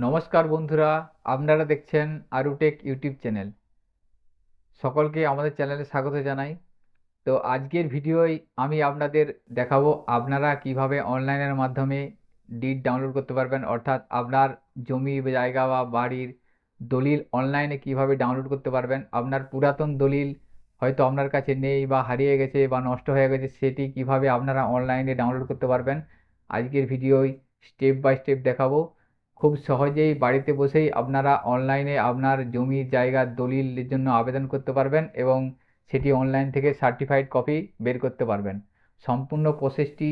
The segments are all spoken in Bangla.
নমস্কার বন্ধুরা, আপনারা দেখছেন আরুটেক ইউটিউব চ্যানেল। সকলকে আমাদের চ্যানেলে স্বাগত জানাই। তো আজকের ভিডিওয় আমি আপনাদের দেখাবো আপনারা কিভাবে অনলাইনের মাধ্যমে ডিড ডাউনলোড করতে পারবেন, অর্থাৎ আপনার জমি বা জায়গা বা বাড়ির দলিল অনলাইনে কিভাবে ডাউনলোড করতে পারবেন। আপনার পুরাতন দলিল হয়তো আপনার কাছে নেই বা হারিয়ে গেছে বা নষ্ট হয়ে গেছে, সেটি কিভাবে আপনারা অনলাইনে ডাউনলোড করতে পারবেন আজকের ভিডিওয় স্টেপ বাই স্টেপ দেখাবো। খুব সহজেই বাড়িতে বসেই আপনারা অনলাইনে আপনার জমি জায়গার দলিলের জন্য আবেদন করতে পারবেন এবং সেটি অনলাইন থেকে সার্টিফাইড কপি বের করতে পারবেন। সম্পূর্ণ প্রসেসটি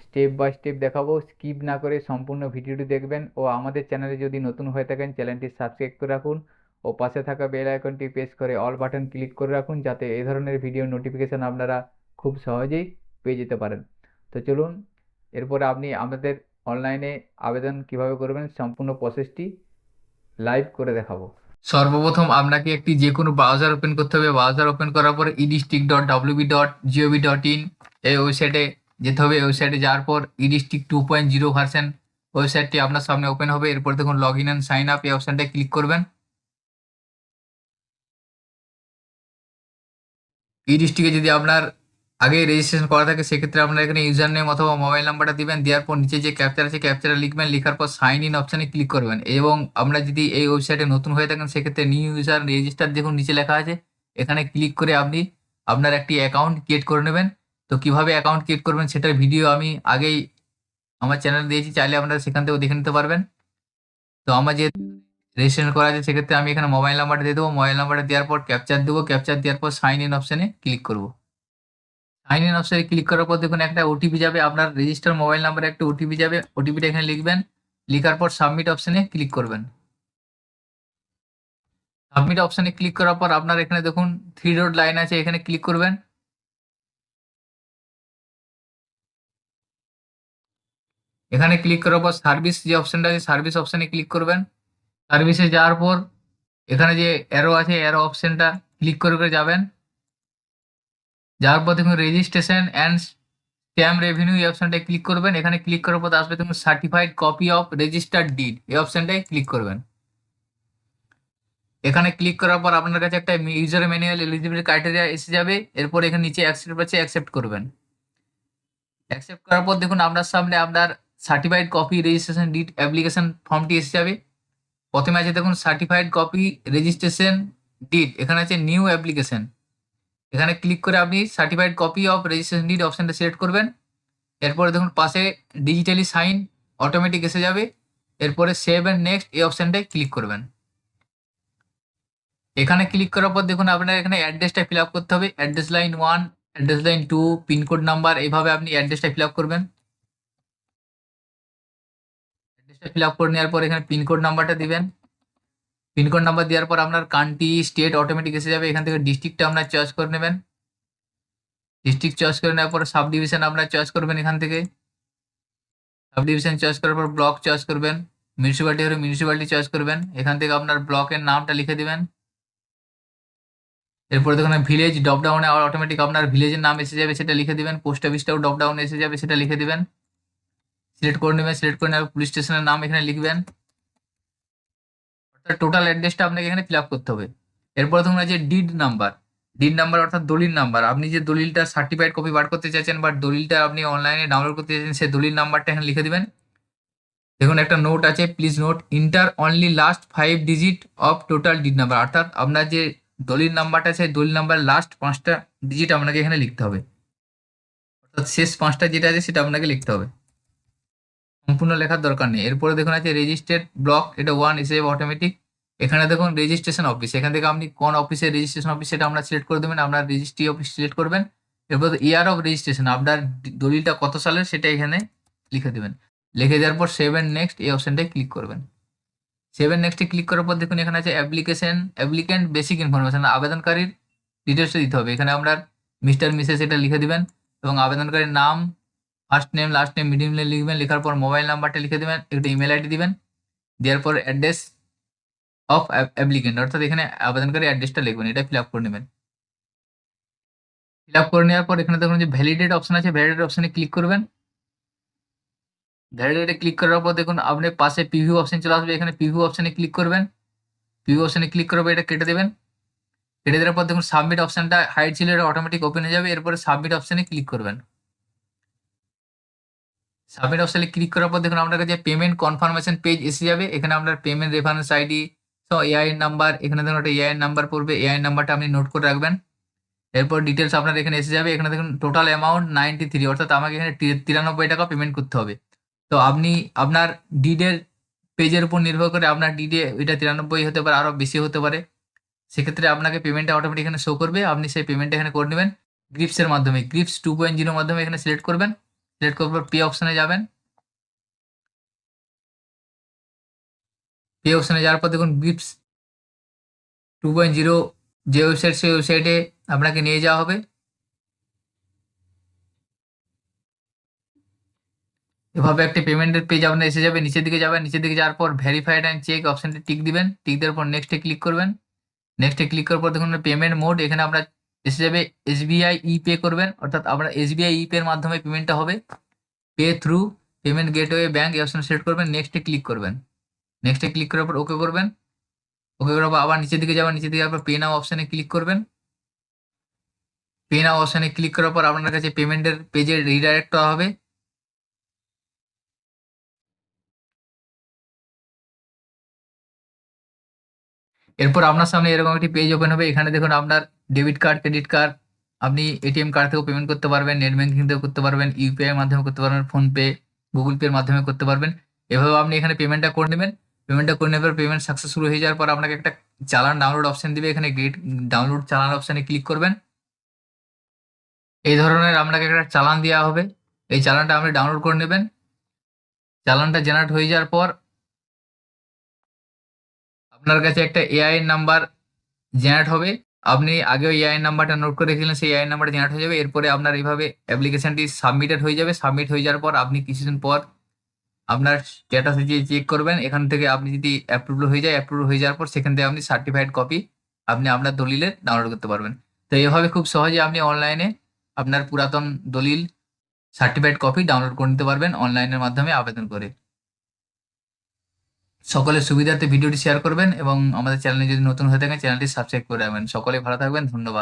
স্টেপ বাই স্টেপ দেখাবো, স্কিপ না করে সম্পূর্ণ ভিডিওটি দেখবেন। ও আমাদের চ্যানেলে যদি নতুন হয়ে থাকেন চ্যানেলটি সাবস্ক্রাইব করে রাখুন ও পাশে থাকা বেল আইকনটি প্রেস করে অল বাটন ক্লিক করে রাখুন, যাতে এই ধরনের ভিডিও নোটিফিকেশন আপনারা খুব সহজেই পেয়ে যেতে পারেন। তো চলুন, এরপরে আপনি আমাদের অনলাইনে আবেদন কিভাবে করবেন সম্পূর্ণ প্রসেসটি লাইভ করে দেখাবো। সর্বপ্রথম আপনাকে একটি যে কোনো ব্রাউজার ওপেন করতে হবে। ব্রাউজার ওপেন করার পর edistrict.wb.gov.in এই ওয়েবসাইটে যেতে হবে। ওয়েবসাইটে যাওয়ার পর edistrict 2.0 ভার্সন ওয়েবসাইটটি আপনার সামনে ওপেন হবে। এরপর দেখুন log in and sign up এই অপশানটায় ক্লিক করবেন। edistrict যদি আপনার আগে রেজিস্ট্রেশন করা থাকে সেক্ষেত্রে আপনার এখানে ইউজার নেম অথবা মোবাইল নাম্বারটা দিবেন। দেওয়ার পর নিচে যে ক্যাপচার আছে ক্যাপচারটা লিখবেন, লেখার পর সাইন ইন অপশানে ক্লিক করবেন। এবং আপনারা যদি এই ওয়েবসাইটে নতুন হয়ে থাকেন সেক্ষেত্রে নিউ ইউজার রেজিস্টার দেখুন নিচে লেখা আছে, এখানে ক্লিক করে আপনি আপনার একটি অ্যাকাউন্ট ক্রিয়েট করে নেবেন। তো কিভাবে অ্যাকাউন্ট ক্রিয়েট করবেন সেটার ভিডিও আমি আগেই আমার চ্যানেলে দিয়েছি, চাইলে আপনারা সেখান থেকেও দেখে নিতে পারবেন। তো আমার যে রেজিস্ট্রেশন করা আছে সেক্ষেত্রে আমি এখানে মোবাইল নাম্বারটা দিয়ে দেবো। মোবাইল নাম্বারটা দেওয়ার পর ক্যাপচার দেবো, ক্যাপচার দেওয়ার পর সাইন ইন অপশানে ক্লিক করবো। সাইন ইন অপশনে ক্লিক করার পর দেখুন একটা ওটিপি যাবে, আপনার রেজিস্টার মোবাইল নাম্বারে একটা ওটিপি যাবে। ওটিপিটা এখানে লিখবেন, লেখার পর সাবমিট অপশনে ক্লিক করবেন। সাবমিট অপশনে ক্লিক করার পর আপনার এখানে দেখুন থ্রি ডট লাইন আছে, এখানে ক্লিক করবেন। এখানে ক্লিক করার পর সার্ভিস যে অপশনটা আছে সার্ভিস অপশনে ক্লিক করবেন। সার্ভিসে যাওয়ার পর এখানে যে অ্যারো আছে অ্যারো অপশনটা ক্লিক করে করে যাবেন। যাওয়ার পর দেখুন রেজিস্ট্রেশন অ্যান্ড স্ট্যাম্প রেভিনিউ এই অপশনটায় ক্লিক করবেন। এখানে ক্লিক করার পর আসবে দেখুন certified copy of registered did এই অপশনটায় ক্লিক করবেন। এখানে ক্লিক করার পর আপনার কাছে একটা ইউজার ম্যানুয়াল এলিজিবিলিটি ক্রাইটেরিয়া এসে যাবে। এরপর এখানে নিচে অ্যাকসেপ্ট আছে, অ্যাকসেপ্ট করবেন। অ্যাকসেপ্ট করার পর দেখুন আপনার সামনে আপনার certified copy registration did application ফর্মটি এসে যাবে। প্রথমে আছে দেখুন সার্টিফাইড কপি রেজিস্ট্রেশন ডিড, এখানে আছে নিউ অ্যাপ্লিকেশন। এখানে ক্লিক করে আপনি certified copy of registration did অপশনটা সিলেক্ট করবেন। এরপরে দেখুন পাশে ডিজিটালি সাইন অটোমেটিক এসে যাবে। এরপরে সেভ অ্যান্ড নেক্সট এই অপশনটায় ক্লিক করবেন। এখানে ক্লিক করার পর দেখুন আপনার এখানে অ্যাড্রেসটা ফিল আপ করতে হবে। Address line 1, address line 2, pin code number, এইভাবে আপনি অ্যাড্রেসটা ফিল আপ করবেন। অ্যাড্রেসটা ফিল আপ করে নেওয়ার পর এখানে পিনকোড নাম্বারটা দিবেন। পিনকোড নাম্বার দেওয়ার পর আপনার কান্ট্রি স্টেট অটোমেটিক এসে যাবে। এখান থেকে ডিস্ট্রিক্টটা আপনার চয়েস করে নেবেন। ডিস্ট্রিক্ট চয়েস করে নেওয়ার পর সাব ডিভিশন আপনার চয়েস করবেন। এখান থেকে সাব ডিভিশন চয়েস করার পর ব্লক চয়েস করবেন। মিউনিসিপ্যালিটি হলে মিউনিসিপ্যালিটি চয়েস করবেন। এখান থেকে আপনার ব্লকের নামটা লিখে দিবেন। এরপরে দেখুন ভিলেজ ড্রপ ডাউনে অটোমেটিক আপনার ভিলেজের নাম এসে যাবে, সেটা লিখে দিবেন। পোস্ট অফিসটাও ড্রপ ডাউনে এসে যাবে, সেটা লিখে দিবেন। সিলেক্ট করে নেবেন, সিলেক্ট করে নেওয়ার পুলিশ স্টেশনের নাম এখানে লিখবেন। অর্থাৎ টোটাল অ্যাড্রেসটা আপনাকে এখানে ফিল আপ করতে হবে। এরপর দেখুন যে ডিড নাম্বার, ডিড নাম্বার অর্থাৎ দলিল নাম্বার। আপনি যে দলিলটা সার্টিফাইড কপি বার করতে চাইছেন বা দলিলটা আপনি অনলাইনে ডাউনলোড করতে চাইছেন সেই দলিল নাম্বারটা এখানে লিখে দিবেন। দেখুন একটা নোট আছে, please note inter only last 5 digit of total did number. অর্থাৎ আপনার যে দলিল নাম্বারটা সেই দলিল নাম্বার লাস্ট 5টা ডিজিট আপনাকে এখানে লিখতে হবে। অর্থাৎ শেষ 5টা যেটা আছে সেটা আপনাকে লিখতে হবে, সম্পূর্ণ লেখার দরকার নেই। এরপরে দেখুন আছে রেজিস্ট্রেড ব্লক, এটা 1 এসে যাবে অটোমেটিক। এখানে দেখুন রেজিস্ট্রেশন অফিস, এখান থেকে আপনি কোন অফিসের রেজিস্ট্রেশন অফিস সেটা আমরা সিলেক্ট করে দেবেন। আপনার রেজিস্ট্রি অফিস সিলেক্ট করবেন। এরপর ইয়ার অফ রেজিস্ট্রেশন, আপনার দলিলটা কত সালের সেটা এখানে লিখে দেবেন। লিখে দেওয়ার পর সেভ অ্যান্ড নেক্সট এই অপশনটায় ক্লিক করবেন। সেভ অ্যান্ড নেক্সটে ক্লিক করার পর দেখুন এখানে আছে অ্যাপ্লিকেশন অ্যাপ্লিক্যান্ট বেসিক ইনফরমেশন, আবেদনকারীর ডিটেলসটা দিতে হবে। এখানে আপনার মিস্টার মিসেস এটা লিখে দিবেন এবং আবেদনকারীর নাম, first name, last name, middle name লিখবেন। লেখার পর মোবাইল নাম্বারটা লিখে দেবেন, একটা ইমেল আইডি দিবেন। দেওয়ার পর অ্যাড্রেস অফ অ্যাপ্লিকেন্ট, অর্থাৎ এখানে আবেদনকারী অ্যাড্রেসটা লিখবেন, এটা ফিল আপ করে নেবেন। ফিল আপ করে নেওয়ার পর এখানে দেখুন যে ভ্যালিডেট অপশন আছে, ভ্যালিডেট অপশনে ক্লিক করবেন। ভ্যালিডেটে ক্লিক করার পর দেখুন আপনি পাশে প্রিভিউ অপশন চলে আসবে, এখানে প্রিভিউ অপশনে ক্লিক করবেন। প্রিভিউ অপশনে ক্লিক করার পর এটা কেটে দেবেন। কেটে দেওয়ার পর দেখুন সাবমিট অপশনটা হাইড ছিল, এটা অটোমেটিক ওপেন হয়ে যাবে। এরপরে সাবমিট অপশনে ক্লিক করবেন। সাবমিট অপশনে ক্লিক করার পর দেখুন আপনার কাছে পেমেন্ট কনফার্মেশন পেজ এসে যাবে। এখানে আপনার পেমেন্ট রেফারেন্স আইডি, তো এআইএন নাম্বার, এখানে দেখুন একটা এআইএন নাম্বার পড়বে, এআইএন নাম্বারটা আপনি নোট করে রাখবেন। এরপর ডিটেলস আপনার এখানে এসে যাবে। এখানে দেখুন টোটাল অ্যামাউন্ট 93, অর্থাৎ আমাকে এখানে 93 টাকা পেমেন্ট করতে হবে। তো আপনি আপনার ডিডের পেজের উপর নির্ভর করে আপনার ডিডে এটা 93 হতে পারে, আরও বেশি হতে পারে। সেক্ষেত্রে আপনাকে পেমেন্টটা অটোমেটিক এখানে শো করবে, আপনি সেই পেমেন্টটা এখানে করে নেবেন গ্রিপসের মাধ্যমে। গ্রিপস 2.0 মাধ্যমে এখানে সিলেক্ট করবেন। সিলেক্ট করার পর পে অপশনে যাবেন। পে অপশনে যাওয়ার পর দেখুন গ্রিপস 2.0 যে ওয়েবসাইট, সেই ওয়েবসাইটে আপনাকে নিয়ে যাওয়া হবে। এভাবে একটা পেমেন্টের পেজ আপনার এসে যাবে। নিচের দিকে যাবেন, নিচের দিকে যাওয়ার পর ভেরিফাইড অ্যান্ড চেক অপশনটি টিক দিবেন। টিক দেওয়ার পর নেক্সটে ক্লিক করবেন। নেক্সটে ক্লিক করার পর দেখুন পেমেন্ট মোড, এখানে আপনার এসে যাবে এসবিআই ই পে করবেন, অর্থাৎ আপনার এসবিআই ই পের মাধ্যমে পেমেন্টটা হবে। Pay through payment gateway bank এই অপশন সিলেক্ট করবেন, নেক্সটে ক্লিক করবেন। নেক্সটে ক্লিক করার পর ওকে করবেন। ওকে করার পর আবার নিচের দিকে যাবেন, নিচের দিকে আবার পে নাও অপশনে ক্লিক করবেন। পে নাও অপশনে ক্লিক করার পর আপনার কাছে পেমেন্টের পেজে রিডাইরেক্ট করা হবে। এরপর আপনার সামনে এরকম একটি পেজ ওপেন হবে। এখানে দেখুন আপনার ডেবিট কার্ড, ক্রেডিট কার্ড, আপনি এটিএম কার্ড থেকেও পেমেন্ট করতে পারবেন, নেট ব্যাঙ্কিং থেকেও করতে পারবেন, ইউপিআই এর মাধ্যমে করতে পারবেন, ফোনপে, গুগল পের মাধ্যমে করতে পারবেন। এভাবে আপনি এখানে পেমেন্টটা করে নেবেন। পেমেন্টটা করে নেবার পেমেন্ট সাকসেসফুল হয়ে যাওয়ার পর আপনাকে একটা চালান ডাউনলোড অপশন দিবে, এখানে গেট ডাউনলোড চালান অপশনে ক্লিক করবেন। এই ধরনের আপনাকে একটা চালান দেওয়া হবে, এই চালানটা আপনি ডাউনলোড করে নেবেন। চালানটা জেনারেট হয়ে যাওয়ার পর আপনার কাছে একটা এআইএন নাম্বার জেনারেট হবে। আপনি আগেও এআইএন নাম্বারটা নোট করে রেখেছিলেন, সেই এআইএন নাম্বারটা জেনারেট হয়ে যাবে। এরপরে আপনার এইভাবে অ্যাপ্লিকেশনটি সাবমিটেড হয়ে যাবে। সাবমিট হয়ে যাওয়ার পর আপনি কিছুদিন পর আপনার স্ট্যাটাস যে চেক করবেন, এখান থেকে আপনি যদি অ্যাপ্রুভ হয়ে যায়, অ্যাপ্রুভ হয়ে যাওয়ার পর সেখান থেকে আপনি সার্টিফাইড কপি আপনি আপনার দলিলের ডাউনলোড করতে পারবেন। তো এভাবে খুব সহজে আপনি অনলাইনে আপনার পুরাতন দলিল সার্টিফাইড কপি ডাউনলোড করে নিতে পারবেন অনলাইনের মাধ্যমে আবেদন করে। সকলের সুবিধার্থে ভিডিওটি শেয়ার করবেন এবং আমাদের চ্যানেলে যদি নতুন হয়ে থাকেন চ্যানেলটি সাবস্ক্রাইব করে রাখবেন। সকলে ভালো থাকবেন, ধন্যবাদ।